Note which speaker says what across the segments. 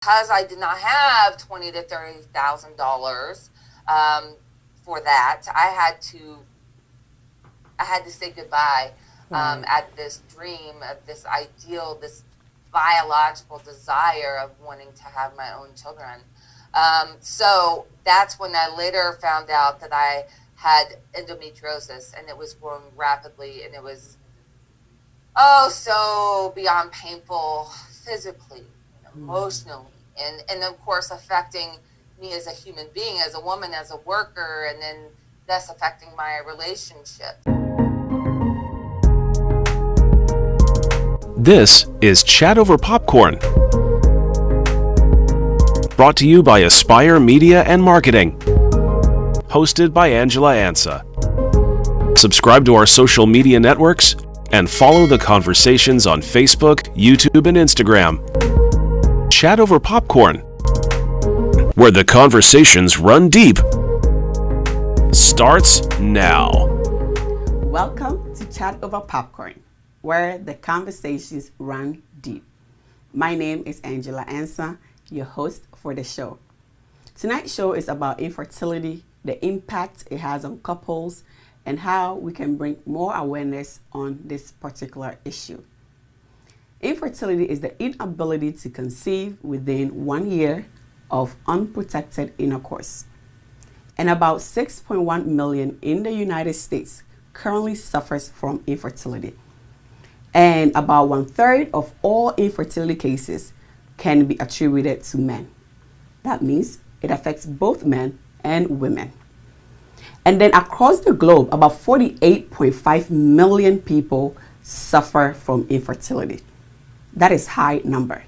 Speaker 1: because I did not have $20,000 to $30,000 for that, I had to say goodbye
Speaker 2: Right.
Speaker 1: at this dream of this ideal, this biological desire of wanting to have my own children. So that's when I later found out that I had endometriosis, and it was growing rapidly, and it was so beyond painful physically and emotionally, and of course affecting me as a human being, as a woman, as a worker, and then thus affecting my relationship.
Speaker 3: This is Chat Over Popcorn, brought to you by Aspire Media and Marketing, hosted by Angela Ansa. Subscribe to our social media networks and follow the conversations on Facebook, YouTube, and Instagram. Chat Over Popcorn, where the conversations run deep, starts now.
Speaker 2: Welcome to Chat Over Popcorn, where the conversations run deep. My name is Angela Ansa, your host for the show. Tonight's show is about infertility, the impact it has on couples, and how we can bring more awareness on this particular issue. Infertility is the inability to conceive within 1 year of unprotected intercourse. And about 6.1 million in the United States currently suffers from infertility. And about 1/3 of all infertility cases can be attributed to men. That means it affects both men and women. And then across the globe, about 48.5 million people suffer from infertility. That is a high number.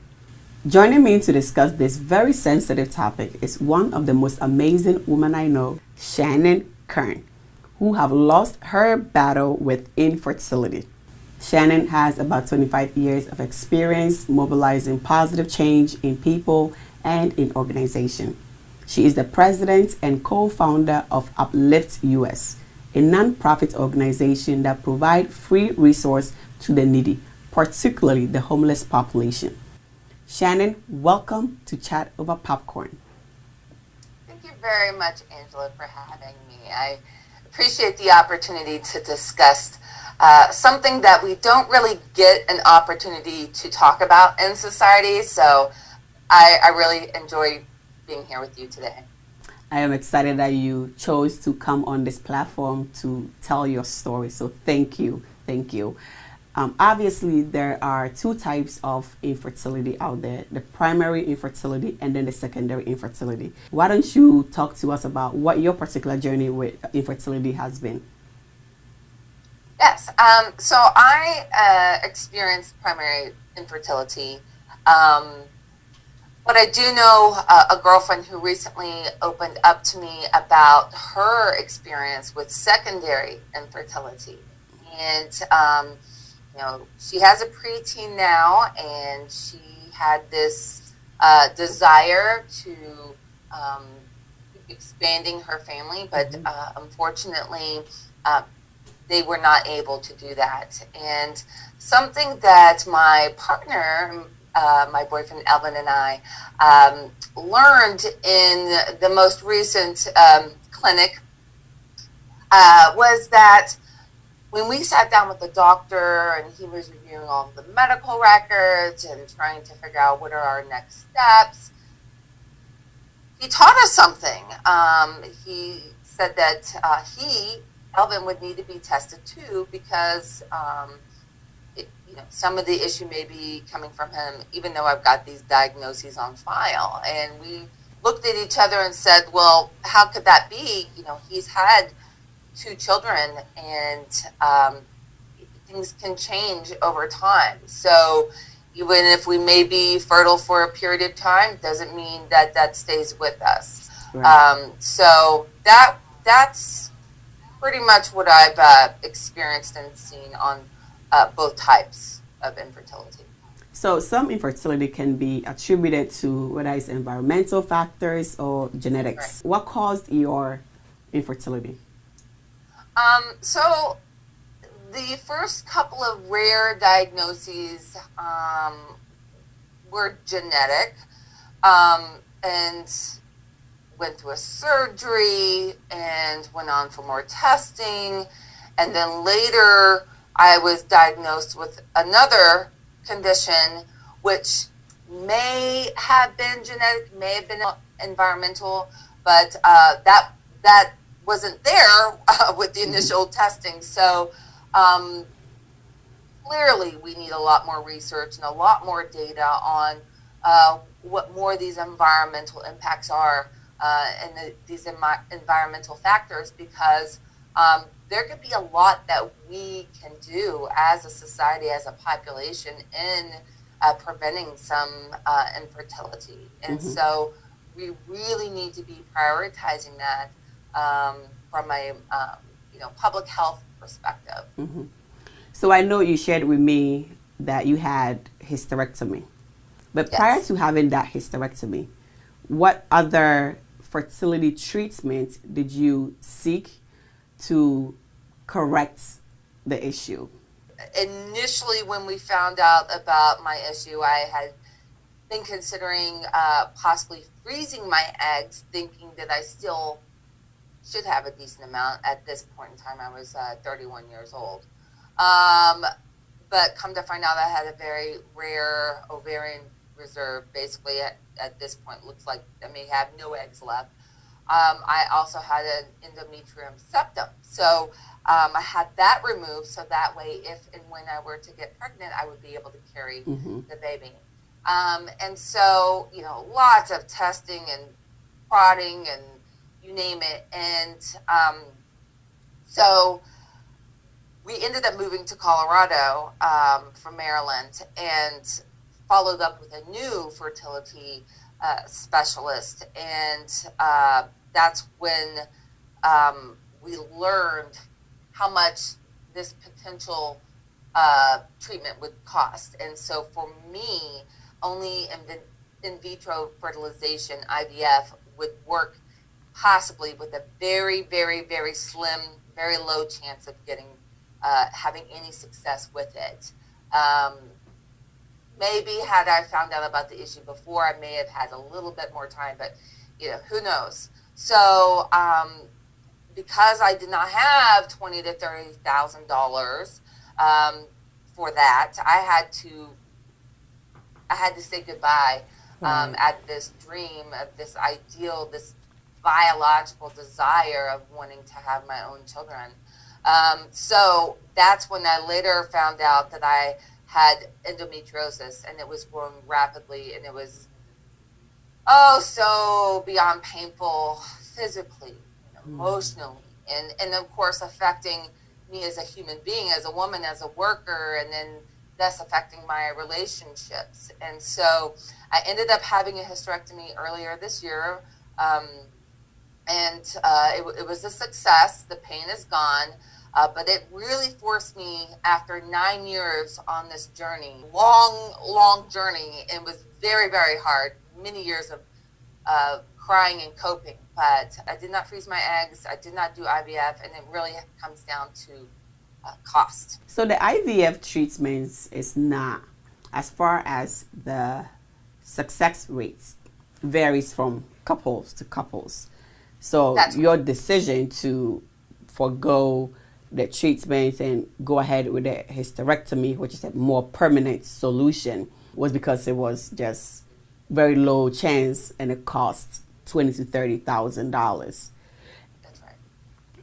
Speaker 2: Joining me to discuss this very sensitive topic is one of the most amazing women I know, Shannon Kern, who have lost her battle with infertility. Shannon has about 25 years of experience mobilizing positive change in people and in organization. She is the president and co-founder of Uplift US, a nonprofit organization that provides free resources to the needy, particularly the homeless population. Shannon, welcome to Chat Over Popcorn.
Speaker 1: Thank you very much, Angela, for having me. I appreciate the opportunity to discuss something that we don't really get an opportunity to talk about in society. So I really enjoy being here with you today.
Speaker 2: I am excited that you chose to come on this platform to tell your story. So thank you. Thank you. Obviously, there are two types of infertility out there, the primary infertility and then the secondary infertility. Why don't you talk to us about what your particular journey with infertility has been?
Speaker 1: Yes. So I experienced primary infertility. But I do know a girlfriend who recently opened up to me about her experience with secondary infertility. And she has a preteen now, and she had this desire to keep expanding her family, but unfortunately, they were not able to do that. And something that my partner, my boyfriend Elvin, and I learned in the most recent clinic was that when we sat down with the doctor and he was reviewing all of the medical records and trying to figure out what are our next steps, he taught us something. He said that Elvin, would need to be tested too, because some of the issue may be coming from him, even though I've got these diagnoses on file. And we looked at each other and said, well, how could that be? He's had 2 children, and things can change over time. So even if we may be fertile for a period of time, doesn't mean that that stays with us.
Speaker 2: Right.
Speaker 1: So that's pretty much what I've experienced and seen on both types of infertility.
Speaker 2: So some infertility can be attributed to whether it's environmental factors or genetics.
Speaker 1: Right.
Speaker 2: What caused your infertility?
Speaker 1: So the first couple of rare diagnoses were genetic. and went through a surgery and went on for more testing. And then later I was diagnosed with another condition, which may have been genetic, may have been environmental, but that wasn't there with the initial testing. So clearly we need a lot more research and a lot more data on what more these environmental impacts are and these environmental factors, because there could be a lot that we can do as a society, as a population, in preventing some infertility. And so we really need to be prioritizing that from a public health perspective.
Speaker 2: So I know you shared with me that you had hysterectomy, but
Speaker 1: Yes.
Speaker 2: prior to having that hysterectomy, what other fertility treatment did you seek to correct the issue?
Speaker 1: Initially, when we found out about my issue, I had been considering possibly freezing my eggs, thinking that I still should have a decent amount. At this point in time, I was 31 years old. But come to find out, I had a very rare ovarian reserve. Basically, at this point, looks like I may have no eggs left. I also had an endometrium septum. So I had that removed, so that way, if and when I were to get pregnant, I would be able to carry the baby. And so, lots of testing and prodding and you name it. And so we ended up moving to Colorado from Maryland and followed up with a new fertility specialist. And that's when we learned how much this potential treatment would cost. And so for me, only in vitro fertilization, IVF, would work possibly with a very, very, very slim, very low chance of having any success with it. Maybe had I found out about the issue before, I may have had a little bit more time, but who knows? So because I did not have $20,000 to $30,000 for that, I had to say goodbye at this dream of this ideal, this biological desire of wanting to have my own children. So that's when I later found out that I had endometriosis, and it was growing rapidly, and it was so beyond painful physically, emotionally, and of course affecting me as a human being, as a woman, as a worker, and then thus affecting my relationships. And so I ended up having a hysterectomy earlier this year, and it was a success. The pain is gone. But it really forced me, after 9 years on this journey, long journey, and was very, very hard, many years of crying and coping. But I did not freeze my eggs, I did not do IVF, and it really comes down to cost.
Speaker 2: So the IVF treatments is not, as far as the success rates, varies from couples to couples. So
Speaker 1: That's
Speaker 2: your decision to forego the treatment and go ahead with the hysterectomy, which is a more permanent solution, was because it was just very low chance and it cost $20,000 to $30,000.
Speaker 1: That's right.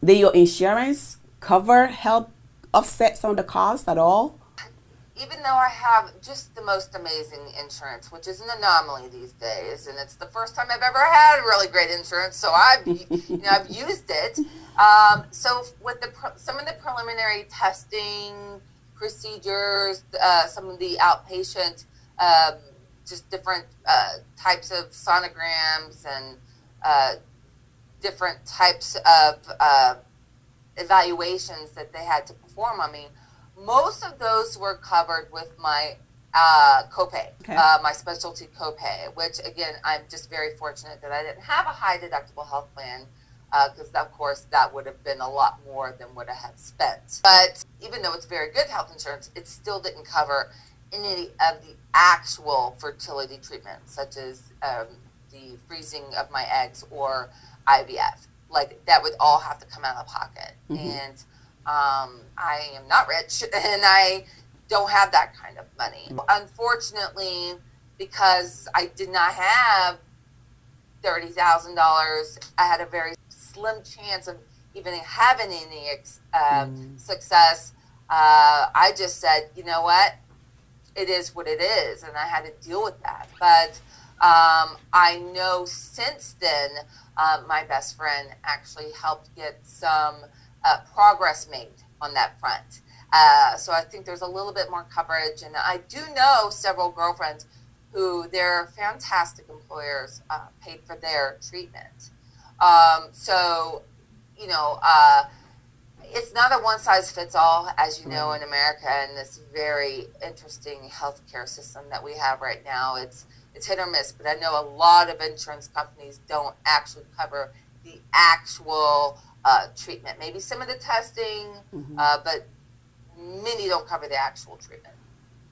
Speaker 2: Did your insurance help offset some of the costs at all?
Speaker 1: Even though I have just the most amazing insurance, which is an anomaly these days, and it's the first time I've ever had really great insurance, so I've used it. So with some of the preliminary testing procedures, some of the outpatient, just different types of sonograms and different types of evaluations that they had to perform on me, most of those were covered with my copay, my specialty copay, which again, I'm just very fortunate that I didn't have a high deductible health plan, because of course that would have been a lot more than what I had spent. But even though it's very good health insurance, it still didn't cover any of the actual fertility treatments, such as the freezing of my eggs or IVF. Like, that would all have to come out of pocket. And I am not rich, and I don't have that kind of money. Unfortunately, because I did not have $30,000, I had a very slim chance of even having any success. I just said, you know what, it is what it is, and I had to deal with that. But I know since then, my best friend actually helped get some progress made on that front. So I think there's a little bit more coverage, and I do know several girlfriends who their fantastic employers paid for their treatment. So, you know, it's not a one-size-fits-all, as you know, in America, and this very interesting healthcare system that we have right now. It's hit or miss, but I know a lot of insurance companies don't actually cover the actual treatment. Maybe some of the testing, but many don't cover the actual treatment.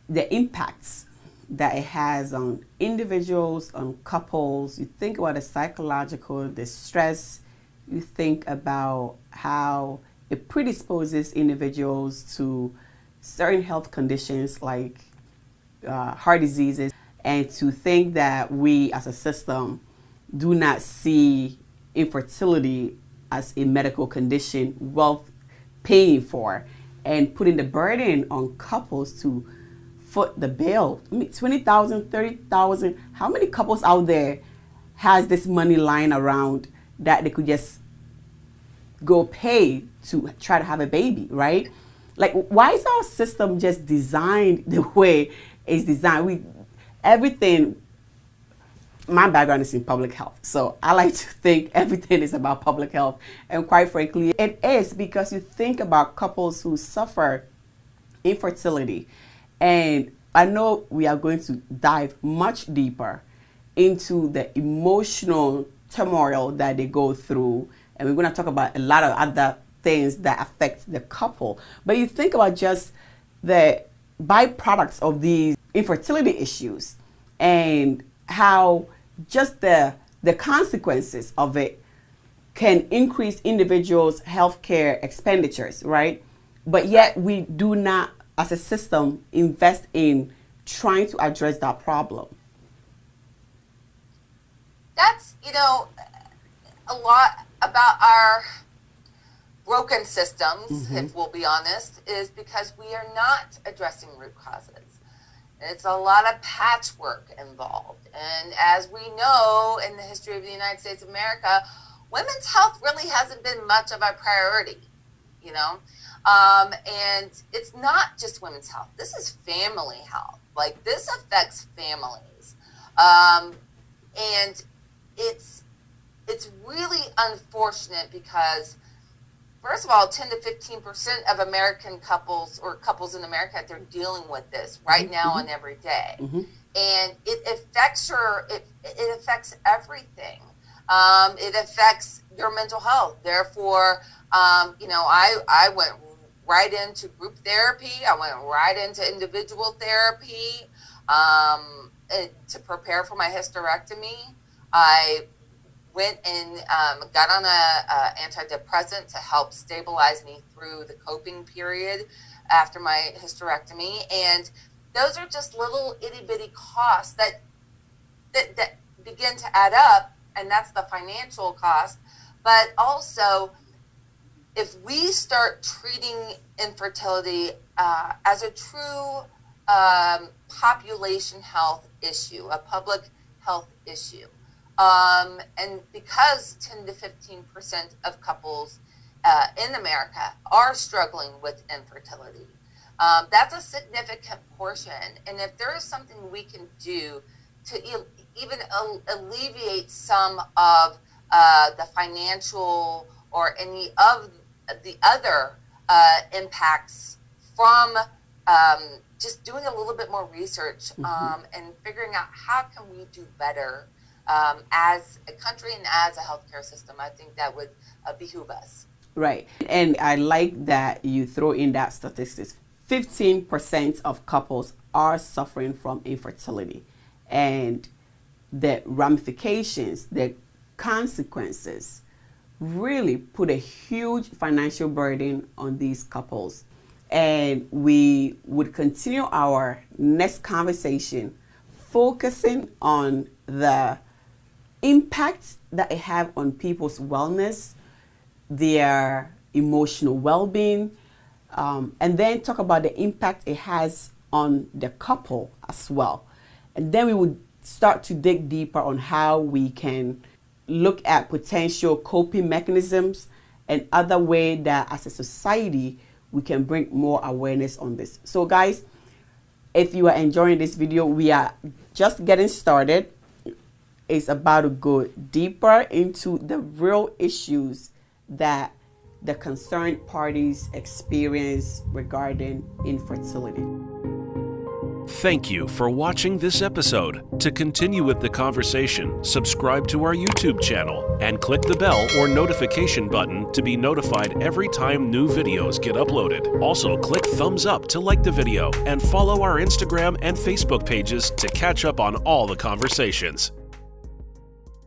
Speaker 2: The impacts that it has on individuals, on couples, you think about the psychological, the stress, you think about how it predisposes individuals to certain health conditions like heart diseases, and to think that we as a system do not see infertility as a medical condition worth paying for, and putting the burden on couples to foot the bill. I mean, $20,000, $30,000. How many couples out there has this money lying around that they could just go pay to try to have a baby, right? Like, why is our system just designed the way it's designed? Everything, my background is in public health, so I like to think everything is about public health, and quite frankly, it is, because you think about couples who suffer infertility, and I know we are going to dive much deeper into the emotional turmoil that they go through, and we're going to talk about a lot of other things that affect the couple. But you think about just the byproducts of these infertility issues and how just the consequences of it can increase individuals' healthcare expenditures, right? But yet we do not, as a system, invest in trying to address that problem.
Speaker 1: That's, you know, a lot about our broken systems, if we'll be honest, is because we are not addressing root causes. It's a lot of patchwork involved. And as we know in the history of the United States of America, women's health really hasn't been much of a priority, you know? And it's not just women's health. This is family health. Like, this affects families. And it's really unfortunate because, first of all, 10 to 15% of American couples, or couples in America, they're dealing with this right now and every day. And it affects it affects everything. It affects your mental health. Therefore, you know, I went right into group therapy. I went right into individual therapy to prepare for my hysterectomy. I went and got on a antidepressant to help stabilize me through the coping period after my hysterectomy. And those are just little itty bitty costs that begin to add up, and that's the financial cost. But also, if we start treating infertility as a true population health issue, a public health issue, and because 10 to 15% of couples in America are struggling with infertility, that's a significant portion. And if there is something we can do to even alleviate some of the financial or any of the other impacts from just doing a little bit more research and figuring out how can we do better as a country and as a healthcare system, I think that would behoove us.
Speaker 2: Right. And I like that you throw in that statistics. 15% of couples are suffering from infertility, and the ramifications, the consequences really put a huge financial burden on these couples. And we would continue our next conversation focusing on the impact that it have on people's wellness, their emotional well-being, and then talk about the impact it has on the couple as well. And then we would start to dig deeper on how we can look at potential coping mechanisms and other ways that as a society we can bring more awareness on this. So guys, if you are enjoying this video, we are just getting started. It's about to go deeper into the real issues that the concerned parties experience regarding infertility.
Speaker 3: Thank you for watching this episode. To continue with the conversation, subscribe to our YouTube channel and click the bell or notification button to be notified every time new videos get uploaded. Also, click thumbs up to like the video and follow our Instagram and Facebook pages to catch up on all the conversations.